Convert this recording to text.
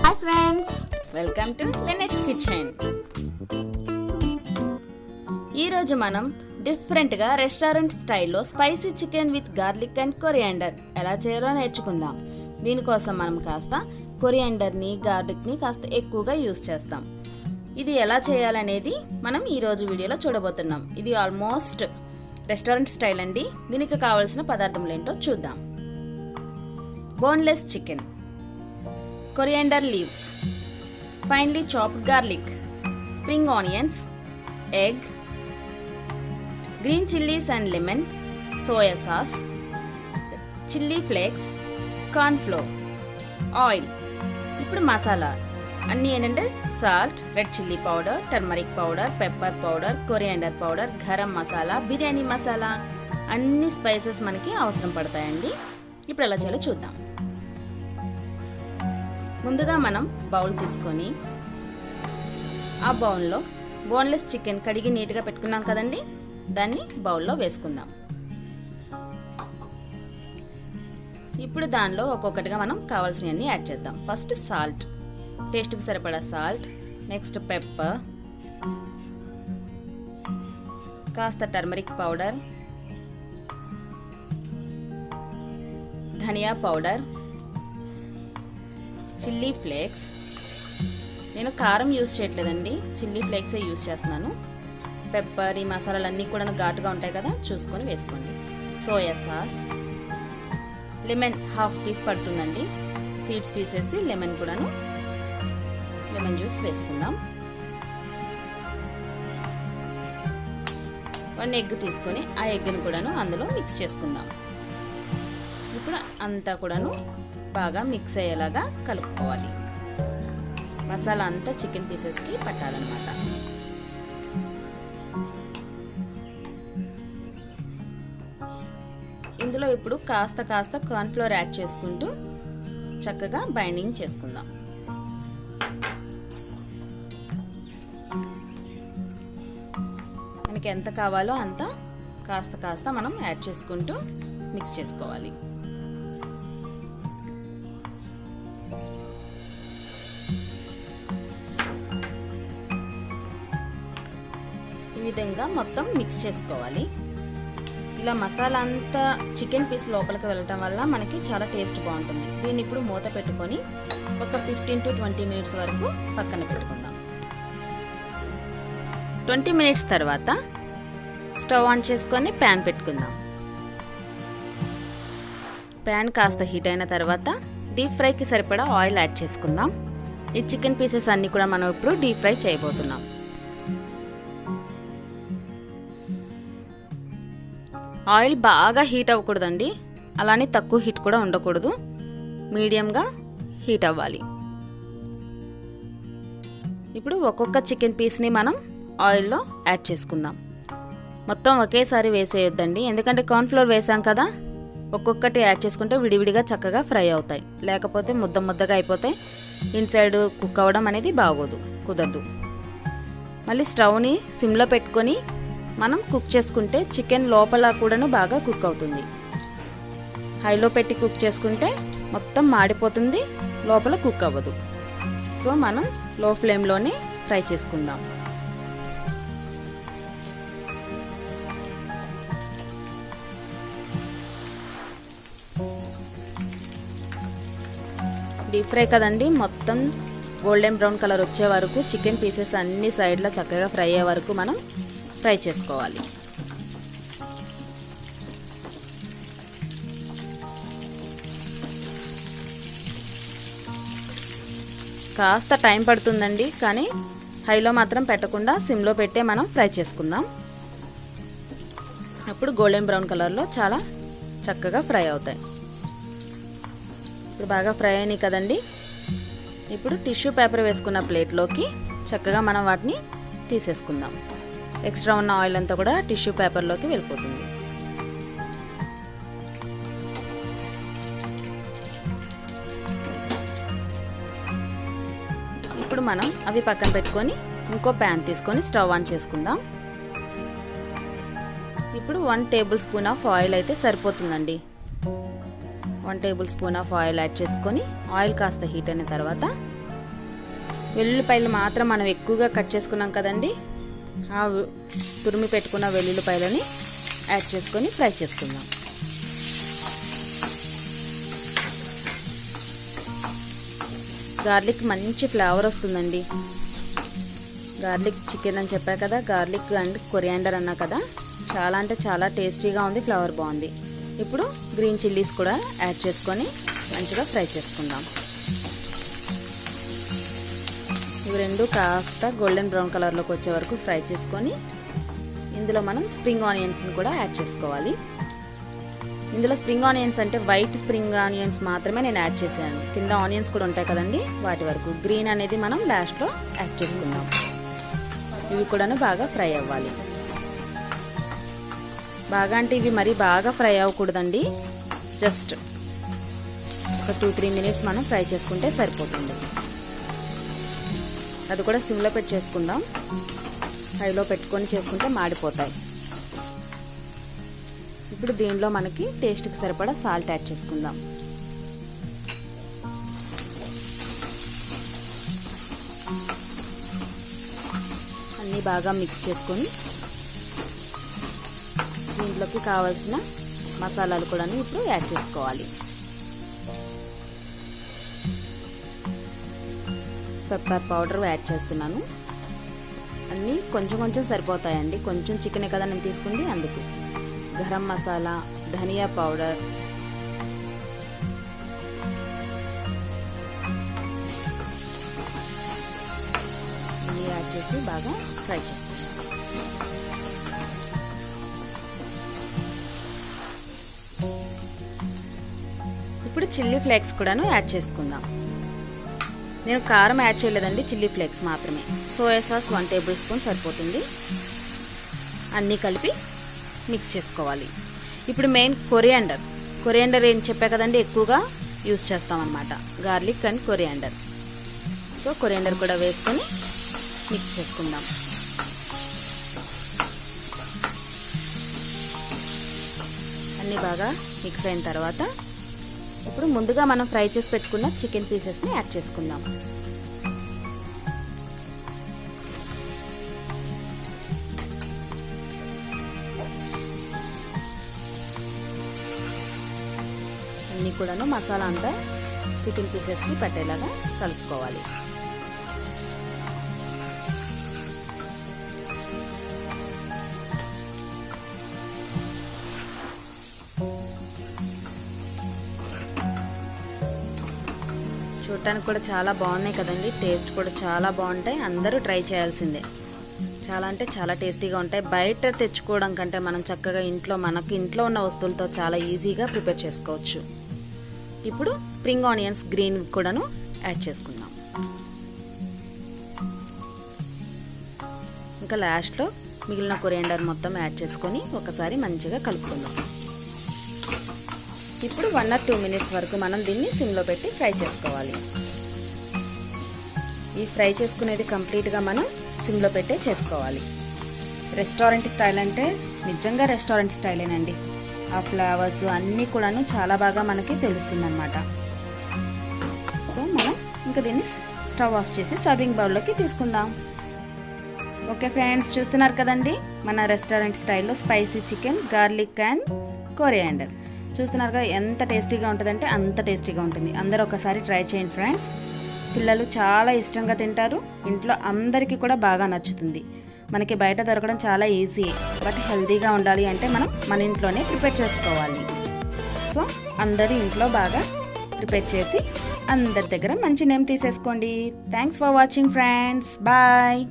Hi friends, welcome to Lenet's kitchen. ఈరోజు మనం డిఫరెంట్గా రెస్టారెంట్ స్టైల్లో spicy chicken with garlic and coriander ఎలా చేయాలో నేర్చుకుందాం. దీనికోసం మనం కాస్త కొరియాండర్ని గార్లిక్ని కాస్త ఎక్కువగా యూస్ చేస్తాం. ఇది ఎలా చేయాలనేది మనం ఈరోజు వీడియోలో చూడబోతున్నాం. ఇది ఆల్మోస్ట్ రెస్టారెంట్ స్టైల్ అండి. దీనికి కావాల్సిన పదార్థములు ఏంటో చూద్దాం. Boneless chicken, coriander leaves, finely chopped garlic, spring onions, egg, green chilies and lemon, soya sauce, chili flakes, corn flour, oil. ఇప్పుడు మసాలా అన్నీ ఏంటంటే salt, red chilli powder, turmeric powder, pepper powder, coriander powder, garam masala, biryani masala, అన్ని spices మనకి అవసరం పడతాయండి. ఇప్పుడు ఎలా చేయాలో చూద్దాం. ముందుగా మనం బౌల్ తీసుకొని ఆ బౌల్లో బోన్లెస్ చికెన్ కడిగి నీట్గా పెట్టుకున్నాం కదండి, దాన్ని బౌల్లో వేసుకుందాం. ఇప్పుడు దానిలో ఒక్కొక్కటిగా మనం కావాల్సినవన్నీ యాడ్ చేద్దాం. ఫస్ట్ సాల్ట్, టేస్ట్కి సరిపడా సాల్ట్, నెక్స్ట్ పెప్పర్, కాస్త టర్మరిక్ పౌడర్, ధనియా పౌడర్, చిల్లీ ఫ్లేక్స్. నేను కారం యూజ్ చేయట్లేదండి, చిల్లీ ఫ్లేక్సే యూజ్ చేస్తున్నాను. పెప్పర్, ఈ మసాలాలన్నీ కూడా ఘాటుగా ఉంటాయి కదా, చూసుకొని వేసుకోండి. Soya sauce, lemon half piece పడుతుందండి, సీడ్స్ తీసేసి లెమన్ కూడాను, లెమన్ జ్యూస్ వేసుకుందాం. 1 ఎగ్ తీసుకొని ఆ ఎగ్ని కూడాను అందులో మిక్స్ చేసుకుందాం. ఇప్పుడు అంతా కూడాను బాగా మిక్స్ అయ్యేలాగా కలుపుకోవాలి. మసాలా అంతా చికెన్ పీసెస్కి పట్టాలన్నమాట. ఇందులో ఇప్పుడు కాస్త కార్న్ ఫ్లోర్ యాడ్ చేసుకుంటూ చక్కగా బైండింగ్ చేసుకుందాం. మనకి ఎంత కావాలో అంత కాస్త మనం యాడ్ చేసుకుంటూ మిక్స్ చేసుకోవాలి. ఈ విధంగా మొత్తం మిక్స్ చేసుకోవాలి. ఇలా మసాలా అంతా చికెన్ పీస్ లోపలికి వెళ్ళటం వల్ల మనకి చాలా టేస్ట్ బాగుంటుంది. దీన్ని ఇప్పుడు మూత పెట్టుకొని ఒక 15 to 20 మినిట్స్ వరకు పక్కన పెట్టుకుందాం. 20 మినిట్స్ తర్వాత స్టవ్ ఆన్ చేసుకొని ప్యాన్ పెట్టుకుందాం. ప్యాన్ కాస్త హీట్ అయిన తర్వాత డీప్ ఫ్రైకి సరిపడా ఆయిల్ యాడ్ చేసుకుందాం. ఈ చికెన్ పీసెస్ అన్నీ కూడా మనం ఇప్పుడు డీప్ ఫ్రై చేయబోతున్నాం. ఆయిల్ బాగా హీట్ అవ్వకూడదండి, అలానే తక్కువ హీట్ కూడా ఉండకూడదు, మీడియంగా హీట్ అవ్వాలి. ఇప్పుడు ఒక్కొక్క చికెన్ పీస్ని మనం ఆయిల్లో యాడ్ చేసుకుందాం. మొత్తం ఒకేసారి వేసేయొద్దండి, ఎందుకంటే కార్న్ ఫ్లోర్ వేసాం కదా, ఒక్కొక్కటి యాడ్ చేసుకుంటే విడివిడిగా చక్కగా ఫ్రై అవుతాయి. లేకపోతే ముద్దగా అయిపోతాయి, ఇన్సైడ్ కుక్ అవ్వడం అనేది కుదరదు. మళ్ళీ స్టవ్ని సిమ్లో పెట్టుకొని మనం కుక్ చేసుకుంటే చికెన్ లోపల కూడాను బాగా కుక్ అవుతుంది. హైలో పెట్టి కుక్ చేసుకుంటే మొత్తం మాడిపోతుంది, లోపల కుక్ అవ్వదు. సో మనం లో ఫ్లేమ్లోనే ఫ్రై చేసుకుందాం. డీప్ ఫ్రై కదండి, మొత్తం గోల్డెన్ బ్రౌన్ కలర్ వచ్చే వరకు చికెన్ పీసెస్ అన్ని సైడ్లో చక్కగా ఫ్రై అయ్యే వరకు మనం ఫ్రై చేసుకోవాలి. కాస్త టైం పడుతుందండి, కానీ హైలో మాత్రం పెట్టకుండా సిమ్లో పెట్టే మనం ఫ్రై చేసుకుందాం. అప్పుడు గోల్డెన్ బ్రౌన్ కలర్లో చాలా చక్కగా ఫ్రై అవుతాయి. ఇప్పుడు బాగా ఫ్రై అయినాయి కదండి. ఇప్పుడు టిష్యూ పేపర్ వేసుకున్న ప్లేట్లోకి చక్కగా మనం వాటిని తీసేసుకుందాం. ఎక్స్ట్రా ఉన్న ఆయిల్ అంతా కూడా టిష్యూ పేపర్లోకి వెళ్ళిపోతుంది. ఇప్పుడు మనం అవి పక్కన పెట్టుకొని ఇంకో ప్యాన్ తీసుకొని స్టవ్ ఆన్ చేసుకుందాం. ఇప్పుడు 1 టేబుల్ స్పూన్ ఆఫ్ ఆయిల్ అయితే సరిపోతుందండి. 1 table spoon of oil add చేసుకొని ఆయిల్ కాస్త హీట్ అయిన తర్వాత వెల్లుల్లిపాయలు మాత్రం మనం ఎక్కువగా కట్ చేసుకున్నాం కదండి, ఆ తురిమి పెట్టుకున్న వెల్లుల్లిపాయలని యాడ్ చేసుకొని ఫ్రై చేసుకుందాం. గార్లిక్ మంచి ఫ్లేవర్ వస్తుందండి. గార్లిక్ చికెన్ అని చెప్పా కదా, గార్లిక్ అండ్ కొరియాండర్ అన్నా కదా, చాలా అంటే చాలా టేస్టీగా ఉంది, ఫ్లేవర్ బాగుంది. ఇప్పుడు గ్రీన్ చిల్లీస్ కూడా యాడ్ చేసుకొని మంచిగా ఫ్రై చేసుకుందాం. ఇవి రెండు కాస్త గోల్డెన్ బ్రౌన్ కలర్లోకి వచ్చే వరకు ఫ్రై చేసుకొని ఇందులో మనం స్ప్రింగ్ ఆనియన్స్ని కూడా యాడ్ చేసుకోవాలి. ఇందులో స్ప్రింగ్ ఆనియన్స్ అంటే వైట్ స్ప్రింగ్ ఆనియన్స్ మాత్రమే నేను యాడ్ చేశాను. కింద ఆనియన్స్ కూడా ఉంటాయి కదండి, వాటి వరకు. గ్రీన్ అనేది మనం లాస్ట్లో యాడ్ చేసుకుందాం. ఇవి కూడాను బాగా ఫ్రై అవ్వాలి. బాగా అంటే ఇవి మరీ బాగా ఫ్రై అవ్వకూడదండి, జస్ట్ ఒక 2-3 మినిట్స్ మనం ఫ్రై చేసుకుంటే సరిపోతుంది. అది కూడా సిమ్లో పెట్టి చేసుకుందాం, హైలో పెట్టుకొని చేసుకుంటే మాడిపోతాయి. ఇప్పుడు దీనిలో మనకి టేస్ట్కి సరిపడా సాల్ట్ యాడ్ చేసుకుందాం. అన్నీ బాగా మిక్స్ చేసుకొని దీంట్లోకి కావాల్సిన మసాలాలు కూడా ఇప్పుడు యాడ్ చేసుకోవాలి. పెప్పర్ పౌడర్ యాడ్ చేస్తున్నాను. అన్నీ కొంచెం కొంచెం సరిపోతాయండి, కొంచెం చికెనే కదా నేను తీసుకుంది, అందుకు. గరం మసాలా, ధనియా పౌడర్, అన్నీ యాడ్ చేసి బాగా ఫ్రై చేసుకుంటాం. ఇప్పుడు చిల్లీ ఫ్లేక్స్ కూడాను యాడ్ చేసుకుందాం. నేను కారం యాడ్ చేయలేదండి, చిల్లీ ఫ్లేక్స్ మాత్రమే. సోయా సాస్ 1 టేబుల్ స్పూన్ సరిపోతుంది. అన్నీ కలిపి మిక్స్ చేసుకోవాలి. ఇప్పుడు మెయిన్ కొరియాండర్ ఏం చెప్పా కదండి, ఎక్కువగా యూస్ చేస్తామన్నమాట, garlic and coriander. So coriander కూడా వేసుకొని మిక్స్ చేసుకుందాం. అన్నీ బాగా మిక్స్ అయిన తర్వాత ఇప్పుడు ముందుగా మనం ఫ్రై చేసి పెట్టుకున్న చికెన్ పీసెస్ని యాడ్ చేసుకుందాం. అన్నీ కూడాను మసాలా అంతా చికెన్ పీసెస్కి పట్టేలాగా కలుపుకోవాలి. చూడటానికి కూడా చాలా బాగున్నాయి కదండి, టేస్ట్ కూడా చాలా బాగుంటాయి. అందరూ ట్రై చేయాల్సిందే. చాలా అంటే చాలా టేస్టీగా ఉంటాయి. బయట తెచ్చుకోవడం కంటే మనం చక్కగా మనకి ఇంట్లో ఉన్న వస్తువులతో చాలా ఈజీగా ప్రిపేర్ చేసుకోవచ్చు. ఇప్పుడు స్ప్రింగ్ ఆనియన్స్ గ్రీన్ కూడాను యాడ్ చేసుకుందాం. ఇంకా లాస్ట్లో మిగిలిన కొరియాండర్ మొత్తం యాడ్ చేసుకొని ఒకసారి మంచిగా కలుపుకుందాం. ఇప్పుడు 1 or 2 మినిట్స్ వరకు మనం దీన్ని సిమ్లో పెట్టి ఫ్రై చేసుకోవాలి. ఈ ఫ్రై చేసుకునేది కంప్లీట్గా మనం సిమ్లో పెట్టే చేసుకోవాలి. రెస్టారెంట్ స్టైల్ అంటే నిజంగా రెస్టారెంట్ స్టైలేనండి. ఆ ఫ్లేవర్స్ అన్నీ కూడాను చాలా బాగా మనకి తెలుస్తుందన్నమాట. సో మనం ఇంకా దీన్ని స్టవ్ ఆఫ్ చేసి సర్వింగ్ బౌల్లోకి తీసుకుందాం. ఓకే ఫ్రెండ్స్, చూస్తున్నారు కదండి మన రెస్టారెంట్ స్టైల్లో spicy chicken, garlic and coriander. చూస్తున్నారుగా ఎంత టేస్టీగా ఉంటుందంటే అంత టేస్టీగా ఉంటుంది. అందరూ ఒకసారి ట్రై చేయండి ఫ్రెండ్స్. పిల్లలు చాలా ఇష్టంగా తింటారు, ఇంట్లో అందరికీ కూడా బాగా నచ్చుతుంది. మనకి బయట దొరకడం చాలా ఈజీ, బట్ హెల్తీగా ఉండాలి అంటే మనం మన ఇంట్లోనే ప్రిపేర్ చేసుకోవాలి. సో అందరూ ఇంట్లో బాగా ప్రిపేర్ చేసి అందరి దగ్గర మంచి నేమ్ తీసేసుకోండి. Thanks for watching friends. Bye.